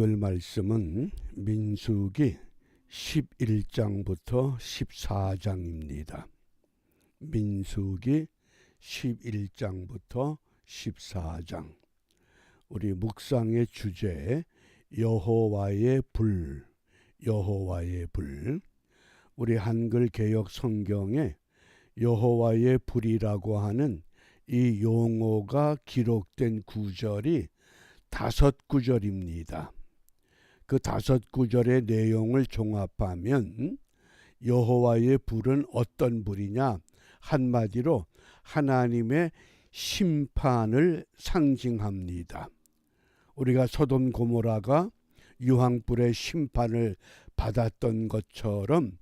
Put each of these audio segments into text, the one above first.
읽을 말씀은 민수기 11장부터 14장입니다. 민수기 11장부터 14장. 우리 묵상의 주제 여호와의 불, 여호와의 불. 우리 한글 개역 성경에 여호와의 불이라고 하는 이 용어가 기록된 구절이 5구절입니다. 그 5구절의 내용을 종합하면 여호와의 불은 어떤 불이냐? 한마디로 하나님의 심판을 상징합니다. 우리가 소돔 고모라가 유황불의 심판을 받았던 것처럼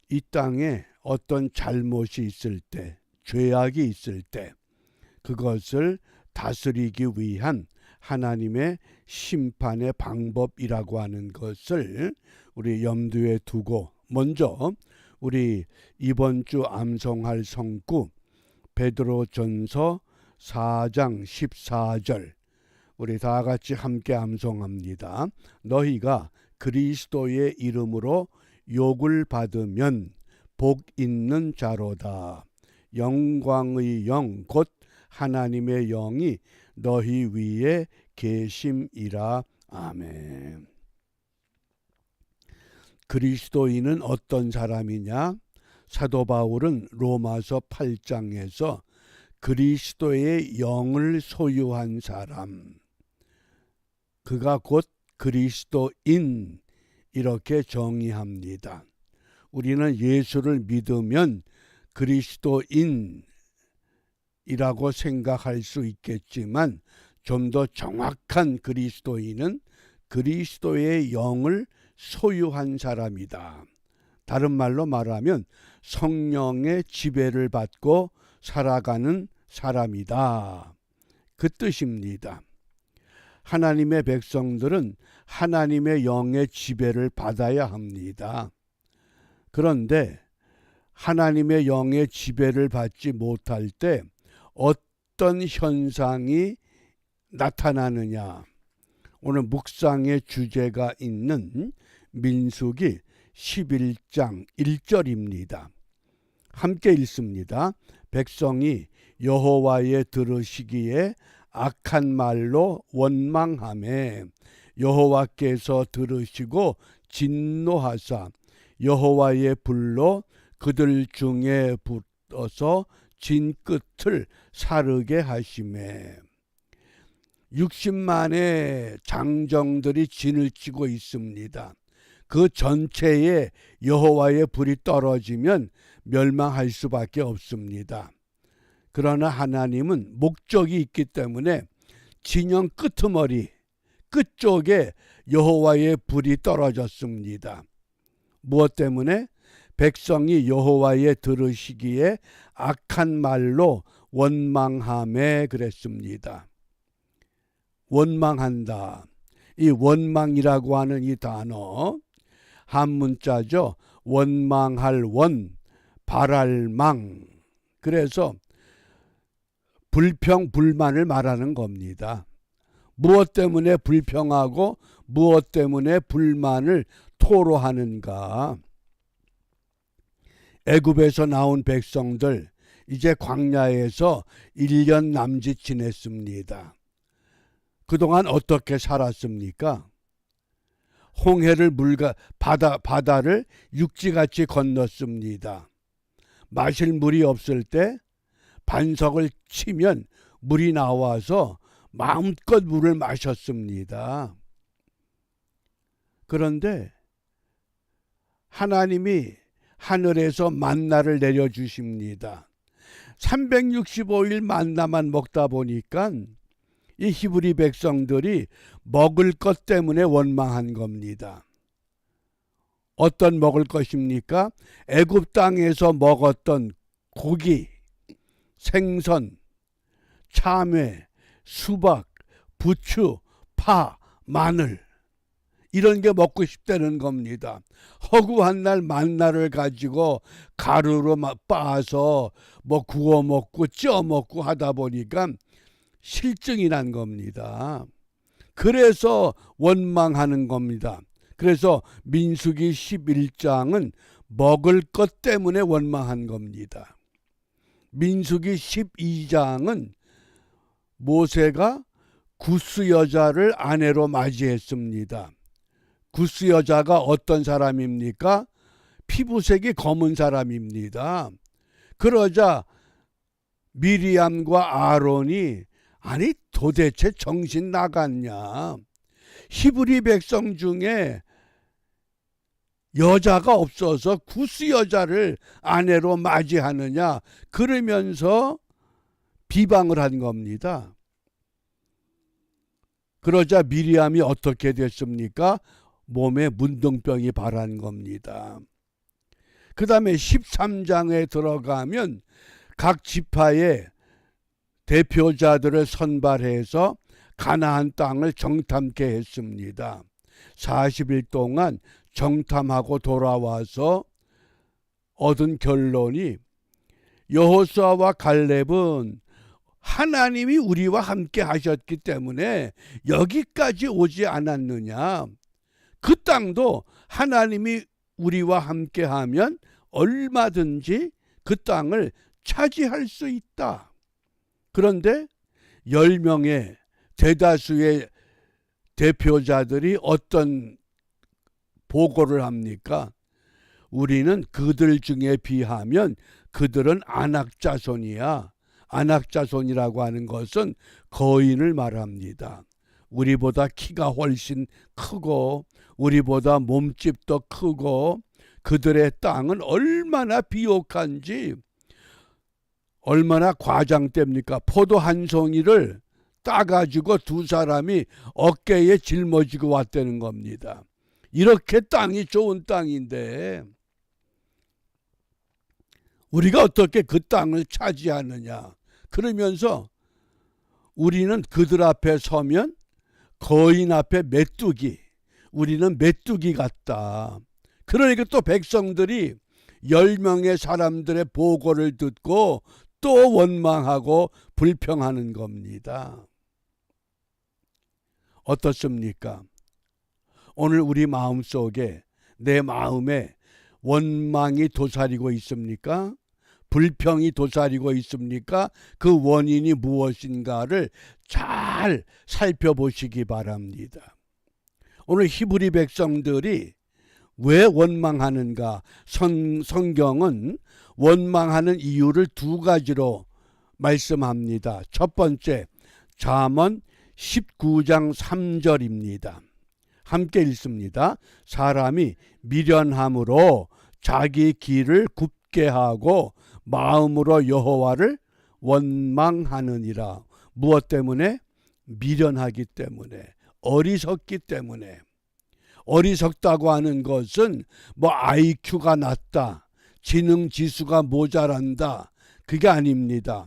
이 땅에 어떤 잘못이 있을 때, 죄악이 있을 때 그것을 다스리기 위한 하나님의 심판의 방법이라고 하는 것을 우리 염두에 두고 먼저 우리 이번 주 암송할 성구 베드로전서 4장 14절 우리 다 같이 함께 암송합니다. 너희가 그리스도의 이름으로 욕을 받으면 복 있는 자로다. 영광의 영 곧 하나님의 영이 너희 위에 계심이라. 아멘. 그리스도인은 어떤 사람이냐? 사도 바울은 로마서 8장에서 그리스도의 영을 소유한 사람, 그가 곧 그리스도인 이렇게 정의합니다. 우리는 예수를 믿으면 그리스도인이라고 생각할 수 있겠지만 좀 더 정확한 그리스도인은 그리스도의 영을 소유한 사람이다. 다른 말로 말하면 성령의 지배를 받고 살아가는 사람이다. 그 뜻입니다. 하나님의 백성들은 하나님의 영의 지배를 받아야 합니다. 그런데 하나님의 영의 지배를 받지 못할 때 어떤 현상이 나타나느냐? 오늘 묵상의 주제가 있는 민수기 11장 1절입니다. 함께 읽습니다. 백성이 여호와의 들으시기에 악한 말로 원망하매 여호와께서 들으시고 진노하사 여호와의 불로 그들 중에 붙어서 진 끝을 사르게 하시매. 60만의 장정들이 진을 치고 있습니다. 그 전체에 여호와의 불이 떨어지면 멸망할 수밖에 없습니다. 그러나 하나님은 목적이 있기 때문에 진영 끄트머리 끝쪽에 여호와의 불이 떨어졌습니다. 무엇 때문에? 백성이 여호와의 들으시기에 악한 말로 원망하매 그랬습니다. 원망한다. 이 원망이라고 하는 이 단어 한문자죠. 원망할 원, 바랄 망. 그래서 불평, 불만을 말하는 겁니다. 무엇 때문에 불평하고 무엇 때문에 불만을 토로하는가? 애굽에서 나온 백성들 이제 광야에서 1년 남짓 지냈습니다. 그동안 어떻게 살았습니까? 홍해를 바다를 육지같이 건넜습니다. 마실 물이 없을 때 반석을 치면 물이 나와서 마음껏 물을 마셨습니다. 그런데 하나님이 하늘에서 만나를 내려주십니다. 365일 만나만 먹다 보니까 이 히브리 백성들이 먹을 것 때문에 원망한 겁니다. 어떤 먹을 것입니까? 애굽 땅에서 먹었던 고기, 생선, 참외, 수박, 부추, 파, 마늘 이런 게 먹고 싶다는 겁니다. 허구한 날 만나를 가지고 가루로 빻아서 구워 먹고 쪄 먹고 하다 보니까 실증이 난 겁니다. 그래서 원망하는 겁니다. 그래서 민수기 11장은 먹을 것 때문에 원망한 겁니다. 민수기 12장은 모세가 구스 여자를 아내로 맞이했습니다. 구스 여자가 어떤 사람입니까? 피부색이 검은 사람입니다. 그러자 미리암과 아론이 아니 도대체 정신 나갔냐? 히브리 백성 중에 여자가 없어서 구스 여자를 아내로 맞이하느냐? 그러면서 비방을 한 겁니다. 그러자 미리암이 어떻게 됐습니까? 몸에 문둥병이 발한 겁니다. 그 다음에 13장에 들어가면 각 지파의 대표자들을 선발해서 가나안 땅을 정탐케 했습니다. 40일 동안 정탐하고 돌아와서 얻은 결론이 여호수아와 갈렙은 하나님이 우리와 함께 하셨기 때문에 여기까지 오지 않았느냐. 그 땅도 하나님이 우리와 함께 하면 얼마든지 그 땅을 차지할 수 있다. 그런데 10명의 대다수의 대표자들이 어떤 보고를 합니까? 우리는 그들 중에 비하면 그들은 안악자손이야. 안악자손이라고 하는 것은 거인을 말합니다. 우리보다 키가 훨씬 크고 우리보다 몸집도 크고 그들의 땅은 얼마나 비옥한지 얼마나 과장됩니까? 포도 한 송이를 따가지고 두 사람이 어깨에 짊어지고 왔다는 겁니다. 이렇게 땅이 좋은 땅인데 우리가 어떻게 그 땅을 차지하느냐. 그러면서 우리는 그들 앞에 서면 거인 앞에 메뚜기, 우리는 메뚜기 같다. 그러니까 또 백성들이 10명의 사람들의 보고를 듣고 또 원망하고 불평하는 겁니다. 어떻습니까? 오늘 우리 마음속에 내 마음에 원망이 도사리고 있습니까? 불평이 도사리고 있습니까? 그 원인이 무엇인가를 잘 살펴보시기 바랍니다. 오늘 히브리 백성들이 왜 원망하는가? 성경은 원망하는 이유를 두 가지로 말씀합니다. 첫 번째, 잠언 19장 3절입니다. 함께 읽습니다. 사람이 미련함으로 자기 길을 굽게 하고 마음으로 여호와를 원망하느니라. 무엇 때문에? 미련하기 때문에, 어리석기 때문에. 어리석다고 하는 것은 뭐 IQ가 낮다, 지능 지수가 모자란다, 그게 아닙니다.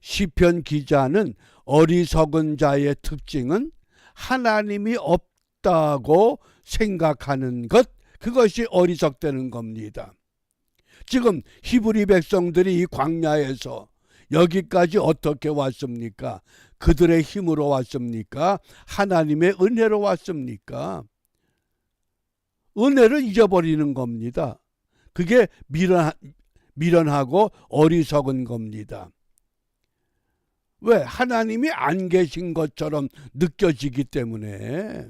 시편 기자는 어리석은 자의 특징은 하나님이 없다고 생각하는 것, 그것이 어리석다는 겁니다. 지금 히브리 백성들이 이 광야에서 여기까지 어떻게 왔습니까? 그들의 힘으로 왔습니까? 하나님의 은혜로 왔습니까? 은혜를 잊어버리는 겁니다. 그게 미련하고 어리석은 겁니다. 왜? 하나님이 안 계신 것처럼 느껴지기 때문에.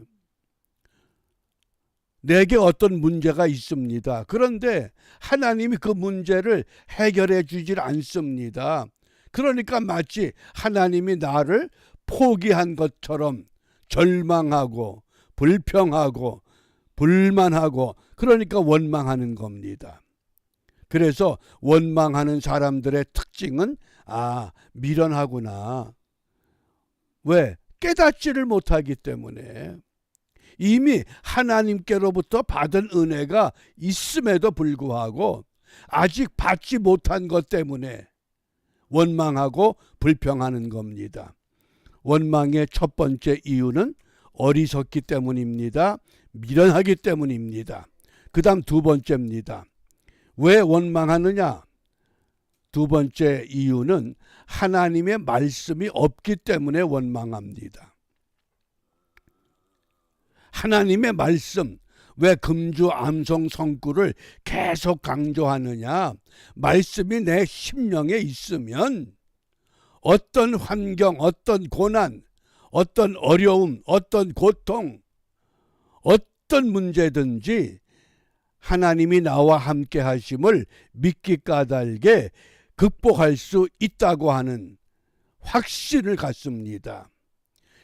내게 어떤 문제가 있습니다. 그런데 하나님이 그 문제를 해결해 주질 않습니다. 그러니까 마치 하나님이 나를 포기한 것처럼 절망하고 불평하고 불만하고, 그러니까 원망하는 겁니다. 그래서 원망하는 사람들의 특징은 미련하구나. 왜? 깨닫지를 못하기 때문에. 이미 하나님께로부터 받은 은혜가 있음에도 불구하고 아직 받지 못한 것 때문에 원망하고 불평하는 겁니다. 원망의 첫 번째 이유는 어리석기 때문입니다. 미련하기 때문입니다. 그 다음 두 번째입니다. 왜 원망하느냐? 두 번째 이유는 하나님의 말씀이 없기 때문에 원망합니다. 하나님의 말씀, 왜 금주 암송 성구를 계속 강조하느냐? 말씀이 내 심령에 있으면 어떤 환경, 어떤 고난, 어떤 어려움, 어떤 고통, 어떤 문제든지 하나님이 나와 함께 하심을 믿기 까닭에 극복할 수 있다고 하는 확신을 갖습니다.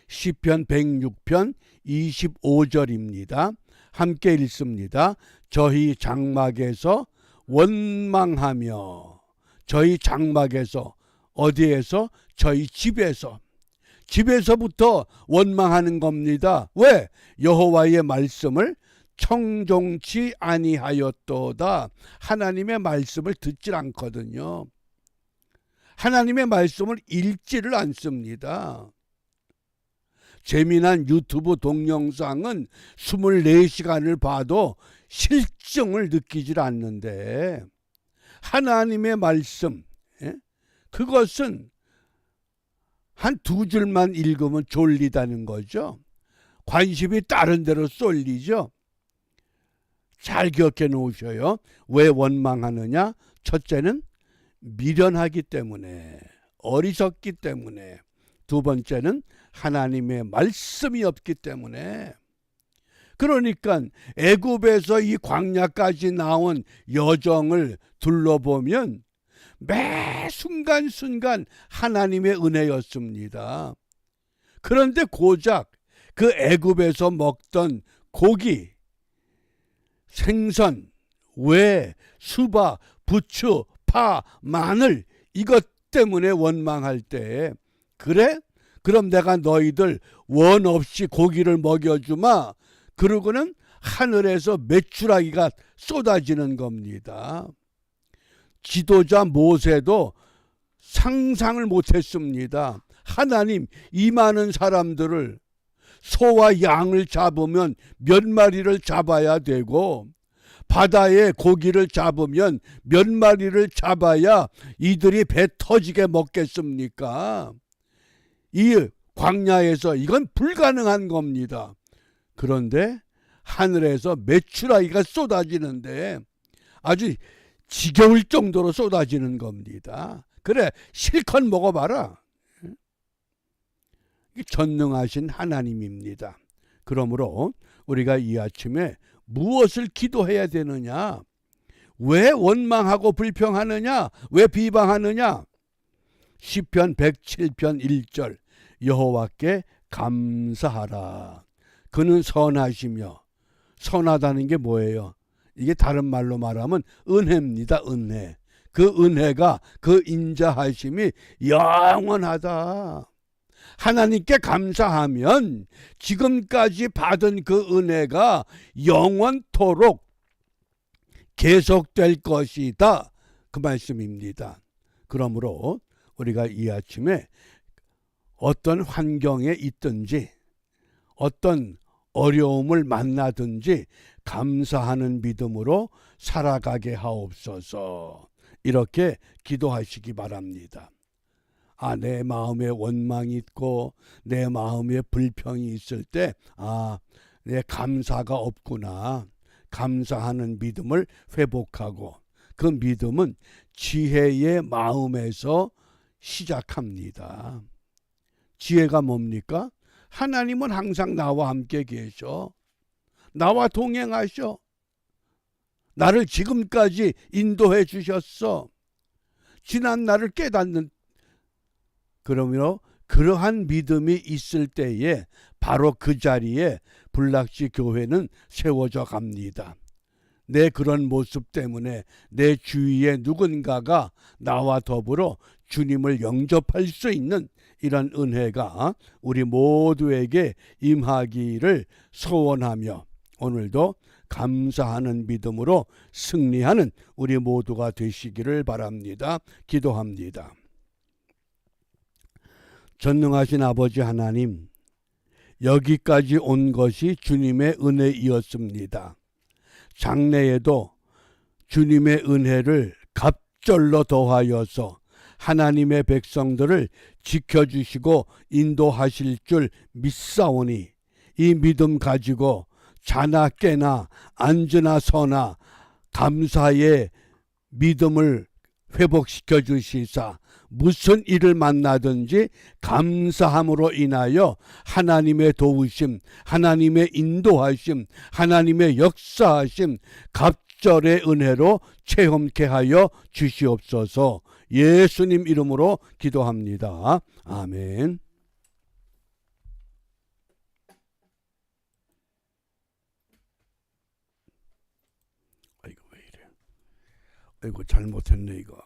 시편 106편 25절입니다. 함께 읽습니다. 저희 장막에서 원망하며, 저희 장막에서, 어디에서? 저희 집에서부터 원망하는 겁니다. 왜? 여호와의 말씀을 청종치 아니하였도다. 하나님의 말씀을 듣질 않거든요. 하나님의 말씀을 읽지를 않습니다. 재미난 유튜브 동영상은 24시간을 봐도 실증을 느끼질 않는데 하나님의 말씀, 그것은 한 2줄만 읽으면 졸리다는 거죠. 관심이 다른 데로 쏠리죠. 잘 기억해 놓으셔요. 왜 원망하느냐? 첫째는 미련하기 때문에, 어리석기 때문에. 두 번째는 하나님의 말씀이 없기 때문에. 그러니까 애굽에서 이 광야까지 나온 여정을 둘러보면 매 순간순간 하나님의 은혜였습니다. 그런데 고작 그 애굽에서 먹던 고기, 생선, 왜, 수박, 부추, 파, 마늘, 이것 때문에 원망할 때, 그래? 그럼 내가 너희들 원 없이 고기를 먹여주마. 그러고는 하늘에서 메추라기가 쏟아지는 겁니다. 지도자 모세도 상상을 못했습니다. 하나님, 이 많은 사람들을, 소와 양을 잡으면 몇 마리를 잡아야 되고 바다에 고기를 잡으면 몇 마리를 잡아야 이들이 배 터지게 먹겠습니까? 이 광야에서 이건 불가능한 겁니다. 그런데 하늘에서 메추라기가 쏟아지는데 아주 지겨울 정도로 쏟아지는 겁니다. 그래, 실컷 먹어봐라. 전능하신 하나님입니다. 그러므로 우리가 이 아침에 무엇을 기도해야 되느냐? 왜 원망하고 불평하느냐? 왜 비방하느냐? 시편 107편 1절, 여호와께 감사하라. 그는 선하시며, 선하다는 게 뭐예요? 이게 다른 말로 말하면 은혜입니다. 은혜. 그 은혜가, 그 인자하심이 영원하다. 하나님께 감사하면 지금까지 받은 그 은혜가 영원토록 계속될 것이다. 그 말씀입니다. 그러므로 우리가 이 아침에 어떤 환경에 있든지 어떤 어려움을 만나든지 감사하는 믿음으로 살아가게 하옵소서. 이렇게 기도하시기 바랍니다. 내 마음에 원망이 있고 내 마음에 불평이 있을 때 내 감사가 없구나. 감사하는 믿음을 회복하고, 그 믿음은 지혜의 마음에서 시작합니다. 지혜가 뭡니까? 하나님은 항상 나와 함께 계셔. 나와 동행하셔. 나를 지금까지 인도해 주셨어. 지난 날을 깨닫는, 그러므로 그러한 믿음이 있을 때에 바로 그 자리에 불락시 교회는 세워져 갑니다. 내 그런 모습 때문에 내 주위에 누군가가 나와 더불어 주님을 영접할 수 있는 이런 은혜가 우리 모두에게 임하기를 소원하며, 오늘도 감사하는 믿음으로 승리하는 우리 모두가 되시기를 바랍니다. 기도합니다. 전능하신 아버지 하나님, 여기까지 온 것이 주님의 은혜이었습니다. 장래에도 주님의 은혜를 갑절로 더하여서 하나님의 백성들을 지켜주시고 인도하실 줄 믿사오니, 이 믿음 가지고 자나 깨나 앉으나 서나 감사의 믿음을 회복시켜 주시사 무슨 일을 만나든지 감사함으로 인하여 하나님의 도우심, 하나님의 인도하심, 하나님의 역사하심, 갑절의 은혜로 체험케 하여 주시옵소서. 예수님 이름으로 기도합니다. 아멘. 아이고 왜 이래? 아이고 잘못했네 이거.